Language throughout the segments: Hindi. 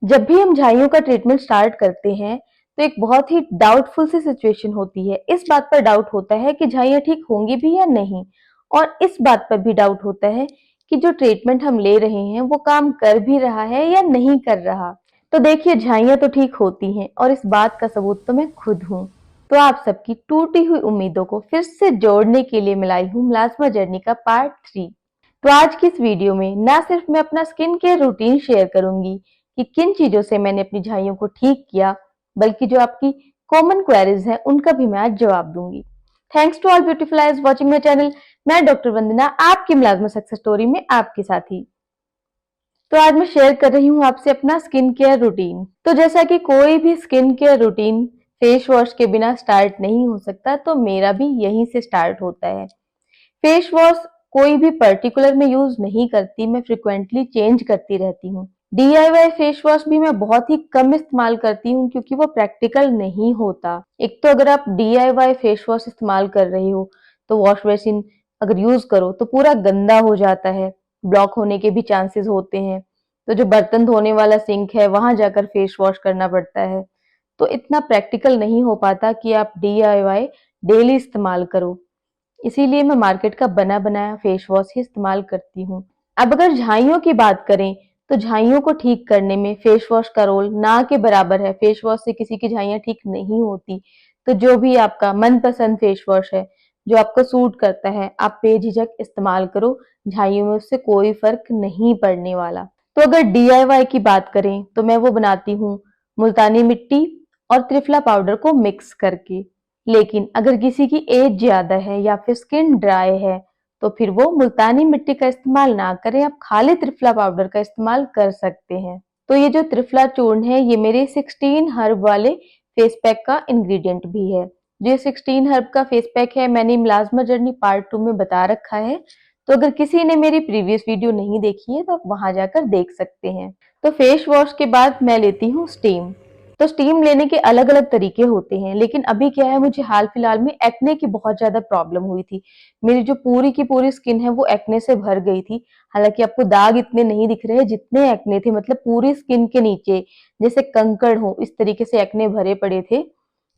जब भी हम झाइयों का ट्रीटमेंट स्टार्ट करते हैं तो एक बहुत ही डाउटफुल सी सिचुएशन होती है। इस बात पर डाउट होता है कि झाइयाँ ठीक होंगी भी या नहीं, और इस बात पर भी डाउट होता है कि जो ट्रीटमेंट हम ले रहे हैं वो काम कर भी रहा है या नहीं कर रहा। तो देखिए, झाइयाँ तो ठीक होती हैं और इस बात का सबूत तो मैं खुद हूँ। तो आप सबकी टूटी हुई उम्मीदों को फिर से जोड़ने के लिए मिलाई हूँ मुलाजमा जर्नी का पार्ट 3। तो आज की इस वीडियो में ना सिर्फ मैं अपना स्किन केयर रूटीन शेयर करूंगी कि किन चीजों से मैंने अपनी झाइयों को ठीक किया, बल्कि जो आपकी कॉमन क्वेरीज हैं उनका भी मैं आज जवाब दूंगी। Thanks to all beautiful eyes watching my channel. मैं डॉक्टर वंदना, आपकी मुलाजमा सक्सेस स्टोरी में आपके साथ ही। तो आज मैं शेयर कर रही हूँ आपसे अपना स्किन केयर रूटीन। तो जैसा कि कोई भी skin care routine face wash के बिना स्टार्ट नहीं हो सकता, तो मेरा भी यहीं से स्टार्ट होता है। फेस वॉश कोई भी पर्टिकुलर में यूज नहीं करती, मैं फ्रिक्वेंटली चेंज करती रहती हूँ। डीआईवाई फेस वॉश भी मैं बहुत ही कम इस्तेमाल करती हूँ क्योंकि वो प्रैक्टिकल नहीं होता। एक तो अगर आप डीआईवाई फेस वॉश इस्तेमाल कर रहे हो तो वॉश बेसिन अगर यूज करो तो पूरा गंदा हो जाता है, ब्लॉक होने के भी चांसेस होते हैं। तो जो बर्तन धोने वाला सिंक है वहां जाकर फेस वॉश करना पड़ता है। तो इतना प्रैक्टिकल नहीं हो पाता कि आप डीआईवाई डेली इस्तेमाल करो। इसीलिए मैं मार्केट का बना बनाया फेस वॉश ही इस्तेमाल करती हूँ। अब अगर झाइयों की बात करें तो झाइयों को ठीक करने में फेस वॉश का रोल ना के बराबर है। फेस वॉश से किसी की झाइयाँ ठीक नहीं होती। तो जो भी आपका मनपसंद फेस वॉश है, जो आपको सूट करता है, आप बेझिझक इस्तेमाल करो। झाइयों में उससे कोई फर्क नहीं पड़ने वाला। तो अगर डीआईवाई की बात करें तो मैं वो बनाती हूँ मुल्तानी मिट्टी और त्रिफला पाउडर को मिक्स करके। लेकिन अगर किसी की एज ज्यादा है या फिर स्किन ड्राई है तो फिर वो मुल्तानी मिट्टी का इस्तेमाल ना करें, आप खाली त्रिफला पाउडर का इस्तेमाल कर सकते हैं। तो ये जो त्रिफला चूर्ण है ये मेरे 16 हर्ब वाले फेस पैक का इंग्रेडिएंट भी है। जो 16 हर्ब का फेस पैक है मैंने मुलाजमा जर्नी पार्ट 2 में बता रखा है। तो अगर किसी ने मेरी प्रीवियस वीडियो नहीं देखी है तो आप वहां जाकर देख सकते हैं। तो फेस वॉश के बाद मैं लेती हूँ स्टीम। तो स्टीम लेने के अलग अलग तरीके होते हैं, लेकिन अभी क्या है, मुझे हाल फिलहाल में एक्ने की बहुत ज्यादा प्रॉब्लम हुई थी। मेरी जो पूरी की पूरी स्किन है वो एक्ने से भर गई थी। हालांकि आपको दाग इतने नहीं दिख रहे जितने एक्ने थे, मतलब पूरी स्किन के नीचे जैसे कंकड़ हो इस तरीके से एक्ने भरे पड़े थे।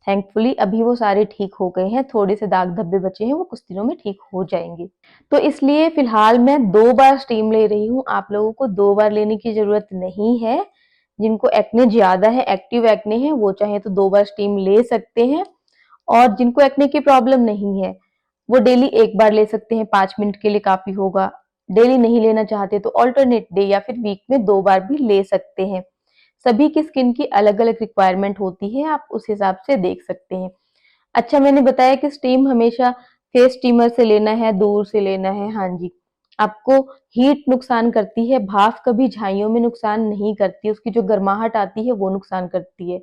थैंकफुली अभी वो सारे ठीक हो गए हैं, थोड़े से दाग धब्बे बचे हैं, वो कुछ दिनों में ठीक हो जाएंगे। तो इसलिए फिलहाल मैं 2 बार स्टीम ले रही हूँ। आप लोगों को 2 बार लेने की जरूरत नहीं है। जिनको एक्ने ज्यादा है, एक्टिव एक्ने है, वो चाहे तो 2 बार स्टीम ले सकते हैं। और जिनको एक्ने की प्रॉब्लम नहीं है वो डेली 1 बार ले सकते हैं, 5 मिनट के लिए काफी होगा। डेली नहीं लेना चाहते तो ऑल्टरनेट डे या फिर वीक में 2 बार भी ले सकते हैं। सभी की स्किन की अलग अलग रिक्वायरमेंट होती है, आप उस हिसाब से देख सकते हैं। अच्छा, मैंने बताया कि स्टीम हमेशा फेस स्टीमर से लेना है, दूर से लेना है। हाँ जी, आपको हीट नुकसान करती है, भाप कभी झाइयों में नुकसान नहीं करती, उसकी जो गर्माहट आती है वो नुकसान करती है।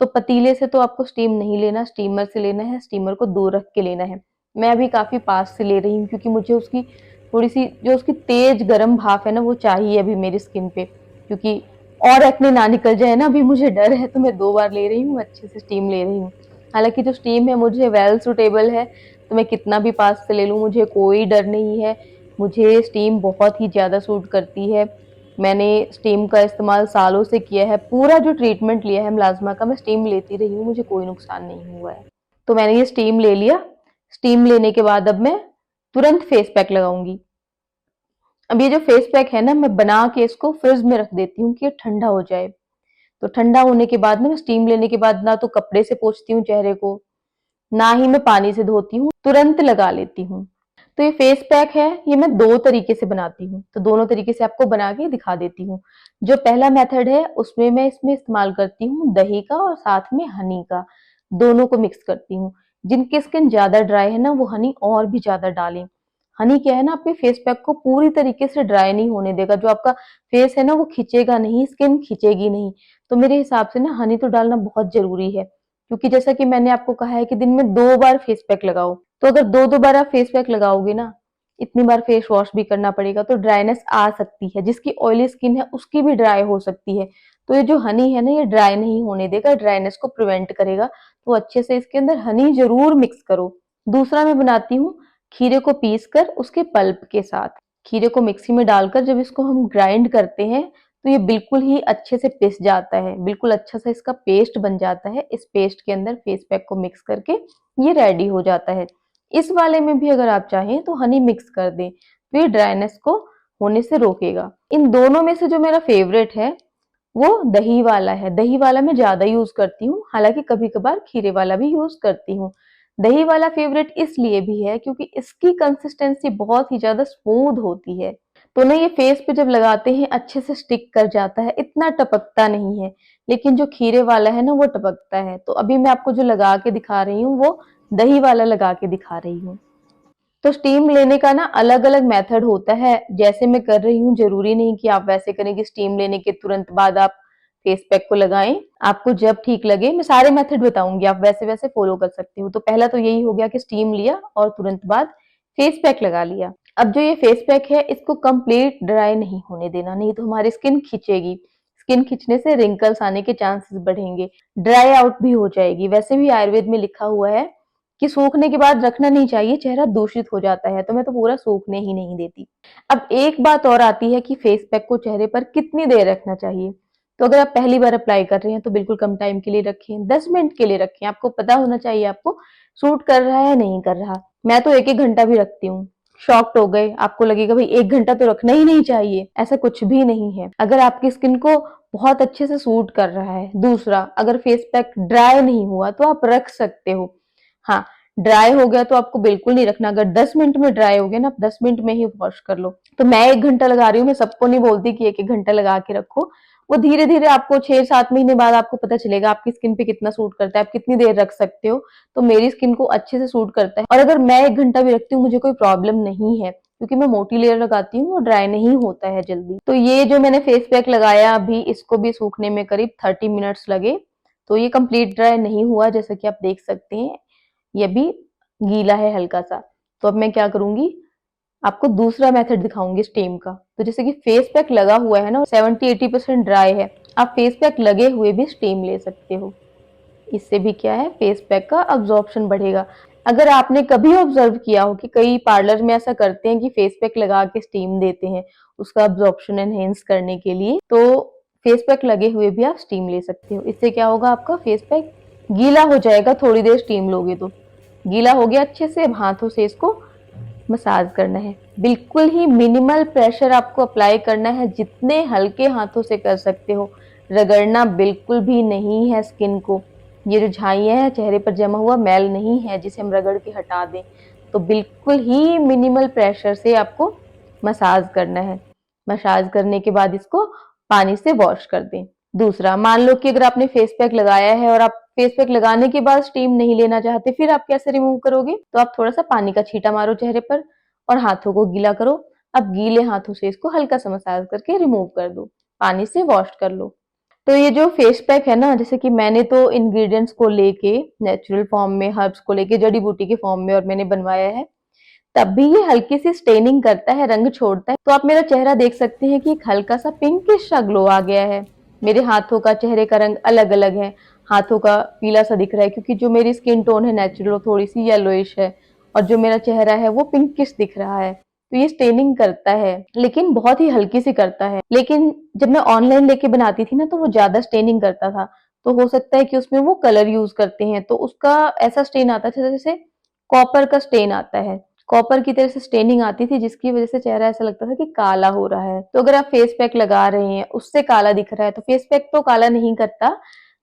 तो पतीले से तो आपको स्टीम नहीं लेना, स्टीमर से लेना है, स्टीमर को दूर रख के लेना है। मैं अभी काफी पास से ले रही हूँ क्योंकि मुझे उसकी थोड़ी सी जो उसकी तेज गर्म भाप है ना वो चाहिए अभी मेरी स्किन पे, क्योंकि और एक्ने ना निकल जाए ना, अभी मुझे डर है। तो मैं 2 बार ले रही हूँ, अच्छे से स्टीम ले रही हूँ। हालांकि जो स्टीम है मुझे वेल सुटेबल है, तो मैं कितना भी पास से ले लूँ मुझे कोई डर नहीं है। मुझे स्टीम बहुत ही ज्यादा सूट करती है। मैंने स्टीम का इस्तेमाल सालों से किया है, पूरा जो ट्रीटमेंट लिया है मुलाजमा का मैं स्टीम लेती रही हूँ, मुझे कोई नुकसान नहीं हुआ है। तो मैंने ये स्टीम ले लिया। स्टीम लेने के बाद अब मैं तुरंत फेस पैक लगाऊंगी। अब ये जो फेस पैक है ना, मैं बना के इसको फ्रिज में रख देती हूँ कि ये ठंडा हो जाए। तो ठंडा होने के बाद ना, मैं स्टीम लेने के बाद ना तो कपड़े से पोंछती हूँ चेहरे को, ना ही मैं पानी से धोती हूँ, तुरंत लगा लेती हूँ। तो ये फेस पैक है, ये मैं 2 तरीके से बनाती हूँ, तो दोनों तरीके से आपको बना के दिखा देती हूँ। जो पहला मेथड है उसमें मैं इसमें इस्तेमाल करती हूँ दही का और साथ में हनी का, दोनों को मिक्स करती हूँ। जिनकी स्किन ज्यादा ड्राई है ना वो हनी और भी ज्यादा डालें। हनी क्या है ना, आपके फेस पैक को पूरी तरीके से ड्राई नहीं होने देगा, जो आपका फेस है ना वो खिंचेगा नहीं, स्किन खिंचेगी नहीं। तो मेरे हिसाब से ना हनी तो डालना बहुत जरूरी है, क्योंकि जैसा कि मैंने आपको कहा है कि दिन में 2 बार फेस पैक लगाओ। तो अगर दो दो बार आप फेस पैक लगाओगे ना, इतनी बार फेस वॉश भी करना पड़ेगा तो ड्राइनेस आ सकती है। जिसकी ऑयली स्किन है उसकी भी ड्राई हो सकती है। तो ये जो हनी है ना ये ड्राई नहीं होने देगा, ड्राइनेस को प्रिवेंट करेगा। तो अच्छे से इसके अंदर हनी जरूर मिक्स करो। दूसरा मैं बनाती हूँ खीरे को पीस कर उसके पल्प के साथ। खीरे को मिक्सी में डालकर जब इसको हम ग्राइंड करते हैं तो ये बिल्कुल ही अच्छे से पिस जाता है, बिल्कुल अच्छा सा इसका पेस्ट बन जाता है। इस पेस्ट के अंदर फेस पैक को मिक्स करके ये रेडी हो जाता है। इस वाले में भी अगर आप चाहें तो हनी मिक्स कर दें, तो ये ड्राइनेस को होने से रोकेगा। इन दोनों में से जो मेरा फेवरेट है वो दही वाला है। दही वाला मैं ज्यादा यूज करती हूँ, हालांकि कभी कभार खीरे वाला भी यूज करती हूँ। दही वाला फेवरेट इसलिए भी है क्योंकि इसकी कंसिस्टेंसी बहुत ही ज्यादा स्मूथ होती है, तो ना ये फेस पे जब लगाते हैं अच्छे से स्टिक कर जाता है, इतना टपकता नहीं है। लेकिन जो खीरे वाला है ना वो टपकता है। तो अभी मैं आपको जो लगा के दिखा रही हूँ वो दही वाला लगा के दिखा रही हूँ। तो स्टीम लेने का ना अलग अलग मेथड होता है, जैसे मैं कर रही हूँ जरूरी नहीं कि आप वैसे करें कि स्टीम लेने के तुरंत बाद आप फेस पैक को लगाएं। आपको जब ठीक लगे, मैं सारे मेथड बताऊंगी, आप वैसे वैसे फॉलो कर सकते हो। तो पहला तो यही हो गया कि स्टीम लिया और तुरंत बाद फेस पैक लगा लिया। अब जो ये फेस पैक है इसको कंप्लीट ड्राई नहीं होने देना, नहीं तो हमारी स्किन खिंचेगी। स्किन खिंचने से रिंकल्स आने के चांसेस बढ़ेंगे, ड्राई आउट भी हो जाएगी। वैसे भी आयुर्वेद में लिखा हुआ है कि सूखने के बाद रखना नहीं चाहिए, चेहरा दूषित हो जाता है, तो मैं तो पूरा सूखने ही नहीं देती। अब एक बात और आती है कि फेस पैक को चेहरे पर कितनी देर रखना चाहिए। तो अगर आप पहली बार अप्लाई कर रहे हैं तो बिल्कुल कम टाइम के लिए रखें, 10 मिनट के लिए रखें। आपको पता होना चाहिए आपको सूट कर रहा है नहीं कर रहा। मैं तो एक एक घंटा भी रखती हूँ। शॉक्ड हो गए, आपको लगेगा भाई 1 घंटा तो रखना ही नहीं चाहिए, ऐसा कुछ भी नहीं है। अगर आपकी स्किन को बहुत अच्छे से सूट कर रहा है। दूसरा, अगर फेस पैक ड्राई नहीं हुआ तो आप रख सकते हो। हाँ, ड्राई हो गया तो आपको बिल्कुल नहीं रखना। अगर 10 मिनट में ड्राई हो गया ना, आप 10 मिनट में ही वॉश कर लो। तो मैं 1 घंटा लगा रही हूँ, मैं सबको नहीं बोलती कि एक एक घंटा लगा के रखो। वो धीरे धीरे आपको 6-7 महीने बाद आपको पता चलेगा आपकी स्किन पे कितना सूट करता है, आप कितनी देर रख सकते हो। तो मेरी स्किन को अच्छे से सूट करता है, और अगर मैं 1 घंटा भी रखती हूँ मुझे कोई प्रॉब्लम नहीं है, क्योंकि मैं मोटी लेयर लगाती हूँ, वो ड्राई नहीं होता है जल्दी। तो ये जो मैंने फेस पैक लगाया अभी, इसको भी सूखने में करीब 30 मिनट्स लगे। तो ये कंप्लीट ड्राई नहीं हुआ, जैसा कि आप देख सकते हैं, ये भी गीला है हल्का सा। तो अब मैं क्या करूंगी, आपको दूसरा मेथड दिखाऊंगी स्टीम का। तो जैसे कि फेस पैक लगा हुआ है ना, 70-80% ड्राई है, आप फेस पैक लगे हुए भी स्टीम ले सकते हो। इससे भी क्या है, फेस पैक का अब्जॉर्प्शन बढ़ेगा। अगर आपने कभी ऑब्जर्व किया हो कि कई पार्लर में ऐसा करते हैं कि फेस पैक लगा के स्टीम देते हैं उसका अब्जॉर्प्शन एनहेंस करने के लिए, तो फेस पैक लगे हुए भी आप स्टीम ले सकते हो। इससे क्या होगा, आपका फेस पैक गीला हो जाएगा, थोड़ी देर स्टीम लोगे तो गीला हो गया अच्छे से। अब हाथों से इसको मसाज करना है, बिल्कुल ही मिनिमल प्रेशर आपको अप्लाई करना है, जितने हल्के हाथों से कर सकते हो। रगड़ना बिल्कुल भी नहीं है स्किन को। ये जो झाइयाँ हैं चेहरे पर जमा हुआ मैल नहीं है जिसे हम रगड़ के हटा दें। तो बिल्कुल ही मिनिमल प्रेशर से आपको मसाज करना है। मसाज करने के बाद इसको पानी से वॉश कर दें। दूसरा, मान लो कि अगर आपने फेस पैक लगाया है और आप फेस पैक लगाने के बाद स्टीम नहीं लेना चाहते, फिर आप कैसे रिमूव करोगे? तो आप थोड़ा सा पानी का छींटा मारो चेहरे पर और हाथों को गीला करो। अब गीले हाथों से इसको हल्का सा मसाज करके रिमूव कर दो, पानी से वॉश कर लो। तो ये जो फेस पैक है ना, जैसे कि मैंने तो इंग्रेडिएंट्स को लेके नेचुरल फॉर्म में, हर्ब्स को लेके जड़ी बूटी के फॉर्म में और मैंने बनवाया है, तब भी ये हल्की सी स्टेनिंग करता है, रंग छोड़ता है। तो आप मेरा चेहरा देख सकते हैं कि एक हल्का सा पिंकिश सा ग्लो आ गया है। मेरे हाथों का, चेहरे का रंग अलग अलग है। हाथों का पीला सा दिख रहा है क्योंकि जो मेरी स्किन टोन है नेचुरल थोड़ी सी येलोइश है, और जो मेरा चेहरा है वो पिंकिश दिख रहा है। तो ये स्टेनिंग करता है, लेकिन बहुत ही हल्की सी करता है। लेकिन जब मैं ऑनलाइन लेके बनाती थी ना तो वो ज्यादा स्टेनिंग करता था। तो हो सकता है कि उसमें वो कलर यूज करते हैं, तो उसका ऐसा स्टेन आता था जैसे कॉपर का स्टेन आता है। कॉपर की तरह से स्टेनिंग आती थी, जिसकी वजह से चेहरा ऐसा लगता था कि काला हो रहा है। तो अगर आप फेस पैक लगा रहे हैं उससे काला दिख रहा है, तो फेस पैक तो काला नहीं करता,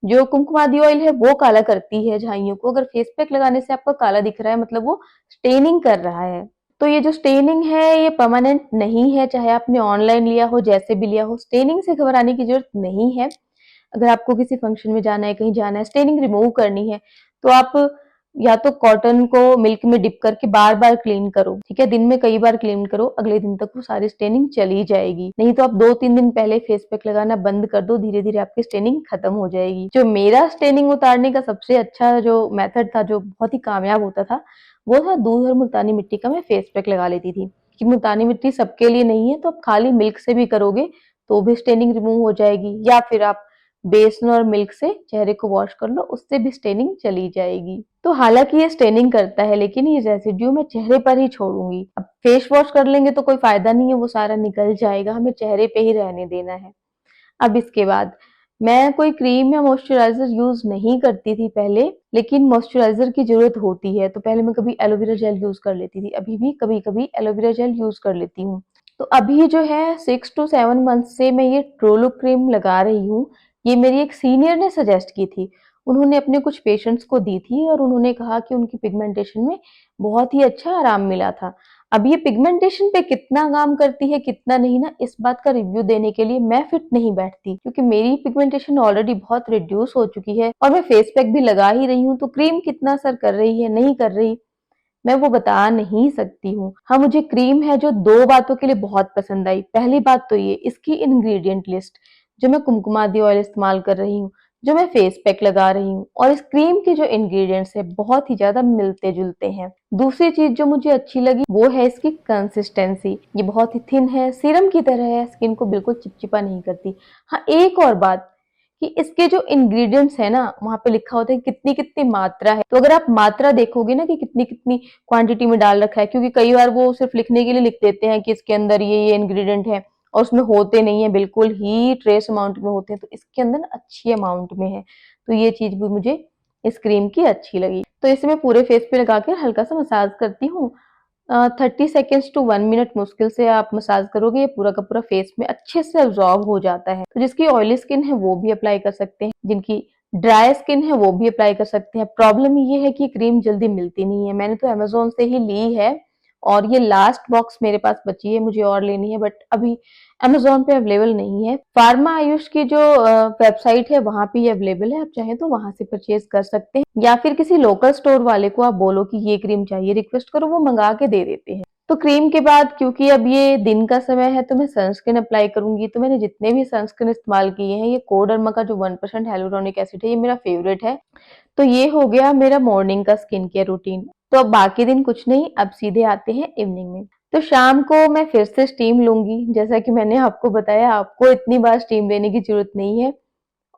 जो कुमकुमादी ऑयल है वो काला करती है झाइयों को। अगर फेस पैक लगाने से आपका काला दिख रहा है मतलब वो स्टेनिंग कर रहा है। तो ये जो स्टेनिंग है ये परमानेंट नहीं है, चाहे आपने ऑनलाइन लिया हो जैसे भी लिया हो, स्टेनिंग से घबराने की जरूरत नहीं है। अगर आपको किसी फंक्शन में जाना है, कहीं जाना है, स्टेनिंग रिमूव करनी है, तो आप या तो कॉटन को मिल्क में डिप करके बार बार क्लीन करो, ठीक है, दिन में कई बार क्लीन करो, अगले दिन तक वो सारी स्टेनिंग चली जाएगी। नहीं तो आप 2-3 दिन पहले फेस पैक लगाना बंद कर दो, धीरे धीरे आपकी स्टेनिंग खत्म हो जाएगी। जो मेरा स्टेनिंग उतारने का सबसे अच्छा जो मेथड था, जो बहुत ही कामयाब होता था, वो था दूध और मुल्तानी मिट्टी का मैं फेस पैक लगा लेती थी। कि मुल्तानी मिट्टी सबके लिए नहीं है, तो आप खाली मिल्क से भी करोगे तो भी स्टेनिंग रिमूव हो जाएगी, या फिर आप बेसन और मिल्क से चेहरे को वॉश कर लो, उससे भी स्टेनिंग चली जाएगी। तो हालांकि ये स्टेनिंग करता है, लेकिन ये रेसिड्यू मैं चेहरे पर ही छोड़ूंगी। अब फेस वॉश कर लेंगे तो कोई फायदा नहीं है, वो सारा निकल जाएगा, हमें चेहरे पे ही रहने देना है। अब इसके बाद मैं कोई क्रीम या मॉइस्चराइज़र यूज़ नहीं करती थी पहले, लेकिन मॉइस्चराइज़र की ज़रूरत होती है, तो पहले मैं कभी एलोवेरा जेल यूज़ कर लेती थी, अभी भी कभी-कभी एलोवेरा जेल यूज़ कर लेती हूँ। तो अभी जो है 6 टू 7 मंथ्स से मैं ये ट्रू लुक क्रीम लगा रही हूँ। ये मेरी एक सीनियर ने सजेस्ट की थी। उन्होंने अपने कुछ पेशेंट्स को दी थी और उन्होंने कहा कि उनकी पिगमेंटेशन में बहुत ही अच्छा आराम मिला था। अब ये पिगमेंटेशन पे कितना काम करती है कितना नहीं ना, इस बात का रिव्यू देने के लिए मैं फिट नहीं बैठती, क्योंकि मेरी पिगमेंटेशन ऑलरेडी बहुत रिड्यूस हो चुकी है और मैं फेस पैक भी लगा ही रही हूँ, तो क्रीम कितना असर कर रही है नहीं कर रही मैं वो बता नहीं सकती हूँ। हाँ, मुझे क्रीम है जो 2 बातों के लिए बहुत पसंद आई। पहली बात तो ये इसकी इंग्रेडिएंट लिस्ट, जो मैं कुमकुमादी ऑयल इस्तेमाल कर रही हूँ, जो मैं फेस पैक लगा रही हूँ और इस क्रीम के जो इंग्रेडिएंट्स है बहुत ही ज्यादा मिलते जुलते हैं। दूसरी चीज जो मुझे अच्छी लगी वो है इसकी कंसिस्टेंसी। ये बहुत ही थिन है, सीरम की तरह है, स्किन को बिल्कुल चिपचिपा नहीं करती। हाँ, एक और बात कि इसके जो इंग्रेडिएंट्स है ना, वहां पे लिखा होता है कितनी कितनी मात्रा है, तो अगर आप मात्रा देखोगे ना कि कितनी कितनी क्वांटिटी में डाल रखा है, क्योंकि कई बार वो सिर्फ लिखने के लिए लिख देते हैं कि इसके अंदर ये इंग्रेडिएंट है और उसमें होते नहीं है, बिल्कुल ही ट्रेस अमाउंट में होते हैं, तो इसके अंदर ना अच्छी अमाउंट में है। तो ये चीज भी मुझे इस क्रीम की अच्छी लगी। तो इसे मैं पूरे फेस पे लगा के हल्का सा मसाज करती हूँ। 30 सेकेंड्स टू 1 मिनट मुश्किल से आप मसाज करोगे, ये पूरा का पूरा फेस में अच्छे से अब्जॉर्ब हो जाता है। तो जिसकी ऑयली स्किन है वो भी अप्लाई कर सकते हैं, जिनकी ड्राई स्किन है वो भी अप्लाई कर सकते हैं। प्रॉब्लम ये है कि क्रीम जल्दी मिलती नहीं है। मैंने तो अमेजोन से ही ली है और ये लास्ट बॉक्स मेरे पास बची है, मुझे और लेनी है, बट अभी अमेजोन पे अवेलेबल नहीं है। फार्मा आयुष की जो वेबसाइट है वहां पे ये अवेलेबल है, आप चाहें तो वहां से परचेज कर सकते हैं, या फिर किसी लोकल स्टोर वाले को आप बोलो कि ये क्रीम चाहिए, रिक्वेस्ट करो, वो मंगा के दे देते हैं। तो क्रीम के बाद क्योंकि अब ये दिन का समय है तो मैं सनस्क्रीन अप्लाई करूंगी। तो मैंने जितने भी सनस्क्रीन इस्तेमाल किए हैं, ये कोडर्मा का जो 1% हेलुरोनिक एसिड है, ये मेरा फेवरेट है। तो ये हो गया मेरा मॉर्निंग का स्किन केयर रूटीन। तो अब बाकी दिन कुछ नहीं, अब सीधे आते हैं इवनिंग में। तो शाम को मैं फिर से स्टीम लूंगी, जैसा कि मैंने आपको बताया, आपको इतनी बार स्टीम लेने की जरूरत नहीं है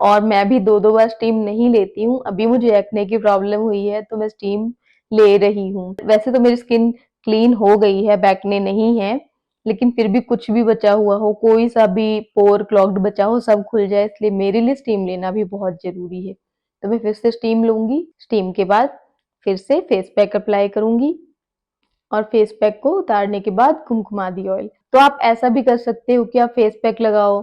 और मैं भी 2-2 बार स्टीम नहीं लेती हूँ। अभी मुझे एक्ने की प्रॉब्लम हुई है तो मैं स्टीम ले रही हूँ। वैसे तो मेरी स्किन क्लीन हो गई है, एक्ने नहीं है, लेकिन फिर भी कुछ भी बचा हुआ हो, कोई सा भी पोर क्लॉग्ड बचा हो, सब खुल जाए, इसलिए मेरे लिए स्टीम लेना भी बहुत जरूरी है। तो मैं फिर से स्टीम लूंगी। स्टीम के बाद फिर से फेस पैक अप्लाई करूंगी और फेस पैक को उतारने के बाद कुमकुमादी ऑयल। तो आप ऐसा भी कर सकते हो कि आप फेस पैक लगाओ,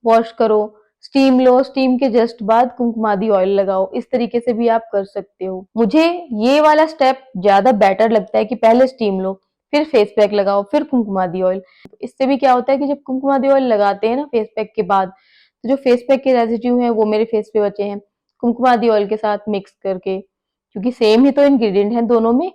वॉश करो, स्टीम लो, स्टीम के जस्ट बाद कुमकुमादी ऑयल लगाओ, इस तरीके से भी आप कर सकते हो। मुझे ये वाला स्टेप ज्यादा बेटर लगता है कि पहले स्टीम लो, फिर फेस पैक लगाओ, फिर कुमकुमादी ऑयल। तो इससे भी क्या होता है कि जब कुमकुमादी ऑयल लगाते हैं ना फेस पैक के बाद, तो जो फेस पैक के रेजिड्यू हैं वो मेरे फेस पे बचे हैं कुमकुमादी ऑयल के साथ मिक्स करके, क्योंकि सेम ही तो इंग्रेडिएंट है दोनों में।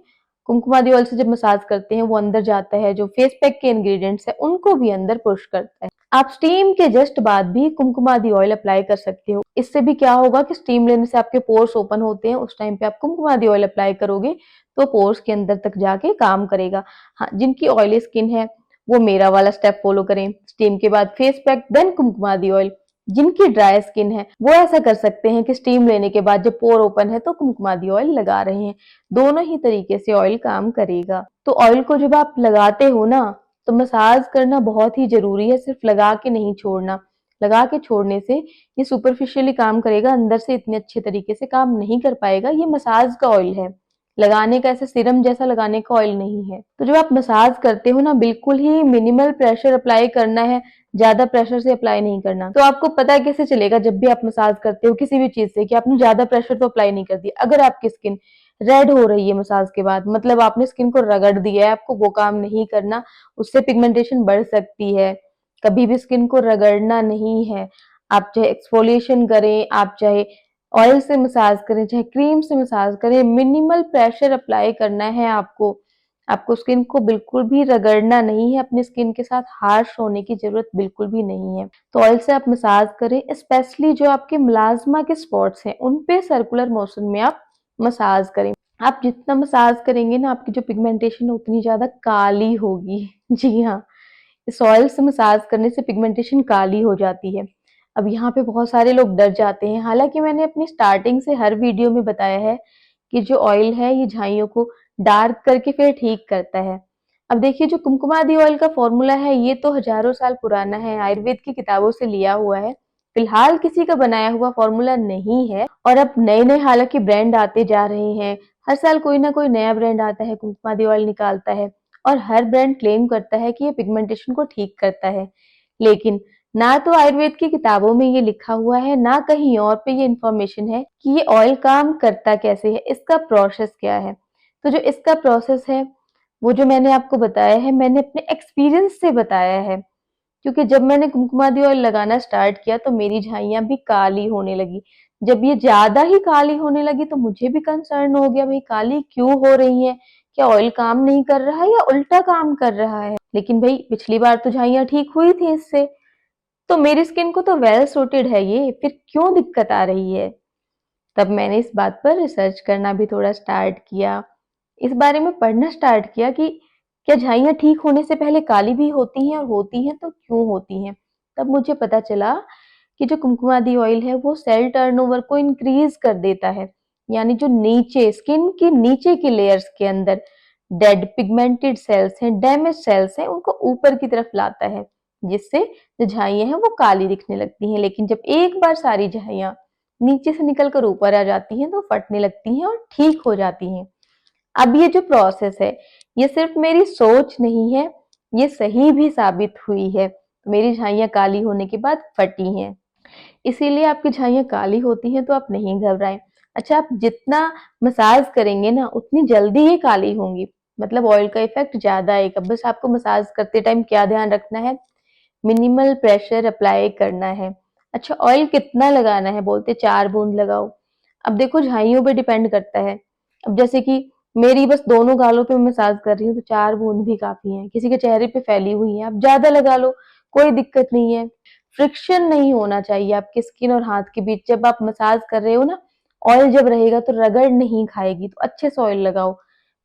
कुमकुमादी ऑयल से जब मसाज करते हैं वो अंदर जाता है, जो फेस पैक के इंग्रेडिएंट्स है उनको भी अंदर पुश करता है। आप स्टीम के जस्ट बाद भी कुमकुमादी ऑयल अप्लाई कर सकते हो। इससे भी क्या होगा कि स्टीम लेने से आपके पोर्स ओपन होते हैं, उस टाइम पे आप कुमकुमादी ऑयल अप्लाई करोगे तो पोर्स के अंदर तक जाके काम करेगा। हाँ, जिनकी ऑयली स्किन है वो मेरा वाला स्टेप फॉलो करें, स्टीम के बाद face pack then Kumkumadi oil. जिनकी ड्राई स्किन है वो ऐसा कर सकते हैं कि स्टीम लेने के बाद जब पोर ओपन है तो कुमकुमादी ऑयल लगा रहे हैं। दोनों ही तरीके से ऑयल काम करेगा। तो ऑयल को जब आप लगाते हो ना, तो मसाज करना बहुत ही जरूरी है, सिर्फ लगा के नहीं छोड़ना। लगा के छोड़ने से ये सुपरफिशियली काम करेगा, अंदर से इतने अच्छे तरीके से काम नहीं कर पाएगा। ये मसाज का ऑयल है, लगाने का ऐसे सिरम जैसा लगाने का ऑयल नहीं है। तो जब आप मसाज करते हो ना, बिल्कुल ही मिनिमल प्रेशर अप्लाई करना है, ज्यादा प्रेशर से अप्लाई नहीं करना। तो आपको पता कैसे चलेगा जब भी आप मसाज करते हो किसी भी चीज से कि आपने ज्यादा प्रेशर तो अप्लाई नहीं कर दिया। अगर आपकी स्किन रेड हो रही है मसाज के बाद, मतलब आपने स्किन को रगड़ दिया है, आपको वो काम नहीं करना, उससे पिगमेंटेशन बढ़ सकती है। कभी भी स्किन को रगड़ना नहीं है। आप चाहे एक्सफोलिएशन करें, आप चाहे ऑयल से मसाज करें, चाहे क्रीम से मसाज करें, मिनिमल प्रेशर अप्लाई करना है आपको। आपको स्किन को बिल्कुल भी रगड़ना नहीं है, अपनी स्किन के साथ हार्श होने की जरूरत बिल्कुल भी नहीं है। तो ऑयल से आप मसाज करें, स्पेशली जो आपके मुलाजमा के स्पॉट्स हैं उन पे सर्कुलर मोशन में आप मसाज करें। आप जितना मसाज करेंगे ना, आपकी जो पिगमेंटेशन है उतनी ज्यादा काली होगी। जी हाँ, इस ऑयल से मसाज करने से पिगमेंटेशन काली हो जाती है। अब यहाँ पे बहुत सारे लोग डर जाते हैं, हालांकि मैंने अपनी स्टार्टिंग से हर वीडियो में बताया है कि जो ऑयल है ये झाइयों को डार्क करके फिर ठीक करता है। अब देखिए, जो कुमकुमादी ऑयल का फॉर्मूला है ये तो हजारों साल पुराना है, आयुर्वेद की किताबों से लिया हुआ है। फिलहाल किसी का बनाया हुआ फॉर्मूला नहीं है और अब नए-नए हालांकि ब्रांड आते जा रहे हैं। हर साल कोई ना कोई नया ब्रांड आता है, कुंकुमादि ऑयल निकालता है और हर ब्रांड क्लेम करता है कि ये पिगमेंटेशन को ठीक करता है। लेकिन ना तो आयुर्वेद की किताबों में ये लिखा हुआ है, ना कहीं और पे ये इन्फॉर्मेशन है कि ये ऑयल काम करता कैसे है, इसका प्रोसेस क्या है। तो जो इसका प्रोसेस है, वो जो मैंने आपको बताया है, मैंने अपने एक्सपीरियंस से बताया है। क्योंकि जब मैंने कुमकुमादि ऑयल लगाना स्टार्ट किया तो मेरी झाइयाँ भी काली होने लगी। जब ये ज़्यादा ही काली होने लगी तो मुझे भी कंसर्न हो गया, भई काली क्यों हो रही हैं? क्या ऑयल काम नहीं कर रहा है या उल्टा काम कर रहा है? लेकिन भई पिछली बार तो झाइयाँ ठीक हुई थी इससे, तो मेरी स्किन को तो वेल सूटेड है ये, फिर क्यों दिक्कत आ रही है? तब मैंने इस बात पर रिसर्च करना भी थोड़ा स्टार्ट किया। इस बारे में पढ़ना स्टार्ट किया कि क्या झाइयाँ ठीक होने से पहले काली भी होती हैं और होती हैं तो क्यों होती हैं? तब मुझे पता चला कि जो कुमकुमादि ऑयल है वो सेल टर्नओवर को इंक्रीज कर देता है। यानी जो नीचे स्किन की नीचे की लेयर्स के अंदर डेड पिगमेंटेड सेल्स हैं, डैमेज सेल्स हैं, उनको ऊपर की तरफ लाता है, जिससे जो झाइयाँ हैं वो काली दिखने लगती हैं। लेकिन जब एक बार सारी झाइयाँ नीचे से निकल कर ऊपर आ जाती हैं तो फटने लगती हैं और ठीक हो जाती हैं। अब ये जो प्रोसेस है, ये सिर्फ मेरी सोच नहीं है, ये सही भी साबित हुई है। मेरी झाइयाँ काली होने के बाद फटी हैं। इसीलिए आपकी झाइयाँ काली होती हैं तो आप नहीं घबराएं। अच्छा, आप जितना मसाज करेंगे ना उतनी जल्दी ये काली होंगी, मतलब ऑयल का इफेक्ट ज्यादा आएगा। बस आपको मसाज करते टाइम क्या ध्यान रखना है, मिनिमल प्रेशर अप्लाई करना है। अच्छा, ऑयल कितना लगाना है, बोलते 4 बूंद लगाओ। अब देखो झाइयों पे डिपेंड करता है। अब जैसे कि मेरी बस दोनों गालों पे मसाज कर रही हूँ तो 4 बूंद भी काफी है। किसी के चेहरे पे फैली हुई है, आप ज्यादा लगा लो, कोई दिक्कत नहीं है। फ्रिक्शन नहीं होना चाहिए आपकी स्किन और हाथ के बीच। जब आप मसाज कर रहे हो ना, ऑयल जब रहेगा तो रगड़ नहीं खाएगी, तो अच्छे से ऑयल लगाओ।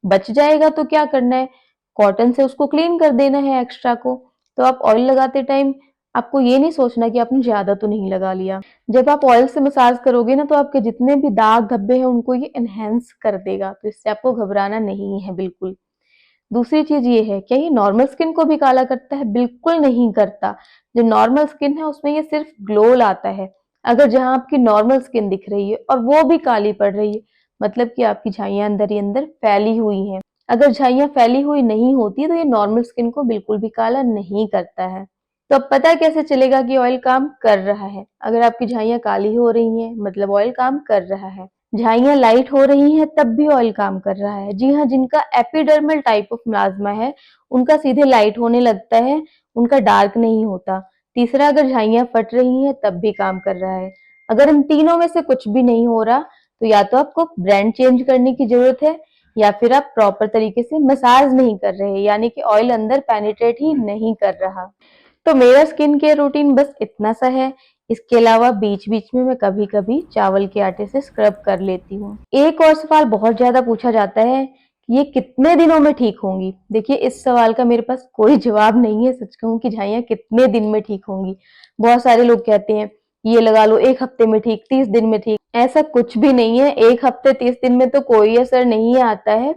बच जाएगा तो क्या करना है, कॉटन से उसको क्लीन कर देना है एक्स्ट्रा को। तो आप ऑयल लगाते टाइम आपको ये नहीं सोचना कि आपने ज्यादा तो नहीं लगा लिया। जब आप ऑयल से मसाज करोगे ना तो आपके जितने भी दाग धब्बे हैं उनको ये एनहेंस कर देगा, तो इससे आपको घबराना नहीं है बिल्कुल। दूसरी चीज ये है, क्या ये नॉर्मल स्किन को भी काला करता है? बिल्कुल नहीं करता। जो नॉर्मल स्किन है उसमें ये सिर्फ ग्लो लाता है। अगर जहां आपकी नॉर्मल स्किन दिख रही है और वो भी काली पड़ रही है, मतलब कि आपकी झाइयां अंदर ही अंदर फैली हुई हैं। अगर झाइयां फैली हुई नहीं होती तो ये नॉर्मल स्किन को बिल्कुल भी काला नहीं करता है। तो अब पता कैसे चलेगा कि ऑयल काम कर रहा है? अगर आपकी झाइयां काली हो रही हैं मतलब ऑयल काम कर रहा है। झाइयां लाइट हो रही हैं तब भी ऑयल काम कर रहा है। जी हाँ, जिनका एपिडर्मल टाइप ऑफ मिलाज्मा है उनका सीधे लाइट होने लगता है, उनका डार्क नहीं होता। तीसरा, अगर झाइयां फट रही हैं तब भी काम कर रहा है। अगर इन तीनों में से कुछ भी नहीं हो रहा तो या तो आपको ब्रांड चेंज करने की जरूरत है या फिर आप प्रॉपर तरीके से मसाज नहीं कर रहे, यानी कि ऑयल अंदर पेनिट्रेट ही नहीं कर रहा। तो मेरा स्किन केयर रूटीन बस इतना सा है। इसके अलावा बीच-बीच में मैं कभी-कभी चावल के आटे से स्क्रब कर लेती हूँ। एक और सवाल बहुत ज़्यादा पूछा जाता है कि ये कितने दिनों में ठीक होंगी? देखिए, इस सवाल का मेरे पास कोई जवाब नहीं है। सच कहूँ कि झाइयाँ कितने दिन में ठीक होंगी? बहुत सारे लोग कहते हैं, ये लगा लो 1 हफ्ते में ठीक, 30 दिन में ठीक। ऐसा कुछ भी नहीं है। 1 हफ्ते 30 दिन में तो कोई असर नहीं आता है।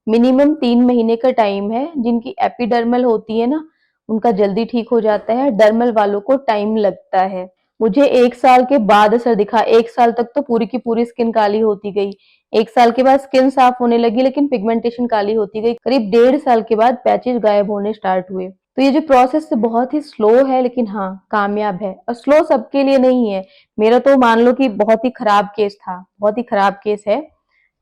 मिनिमम 3 महीने का टाइम है। जिनकी एपिडर्मल होती है ना, उनका जल्दी ठीक हो जाता है, डर्मल वालों को टाइम लगता है। मुझे 1 साल के बाद असर दिखा। 1 साल तक तो पूरी की पूरी स्किन काली होती गई। 1 साल के बाद स्किन साफ होने लगी लेकिन पिगमेंटेशन काली होती गई। करीब 1.5 साल के बाद पैचेस गायब होने स्टार्ट हुए। तो ये जो प्रोसेस है बहुत ही स्लो है, लेकिन हाँ, कामयाब है। और स्लो सबके लिए नहीं है। मेरा तो मान लो कि बहुत ही खराब केस था, बहुत ही खराब केस है।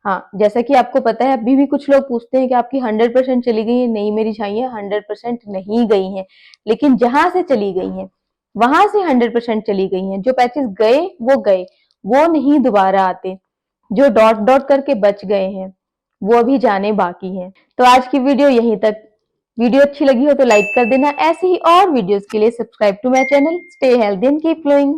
हाँ, जैसा कि आपको पता है, अभी भी कुछ लोग पूछते हैं कि आपकी 100% चली गई है। नहीं, मेरी झाइयाँ 100% नहीं गई हैं, लेकिन जहां से चली गई हैं वहां से 100% चली गई हैं। जो पैचेस गए, वो नहीं दोबारा आते। जो डॉट डॉट करके बच गए हैं वो अभी जाने बाकी हैं। तो आज की वीडियो यहीं तक। वीडियो अच्छी लगी हो तो लाइक कर देना। ऐसे ही और वीडियोस के लिए subscribe to my channel. Stay healthy and keep glowing.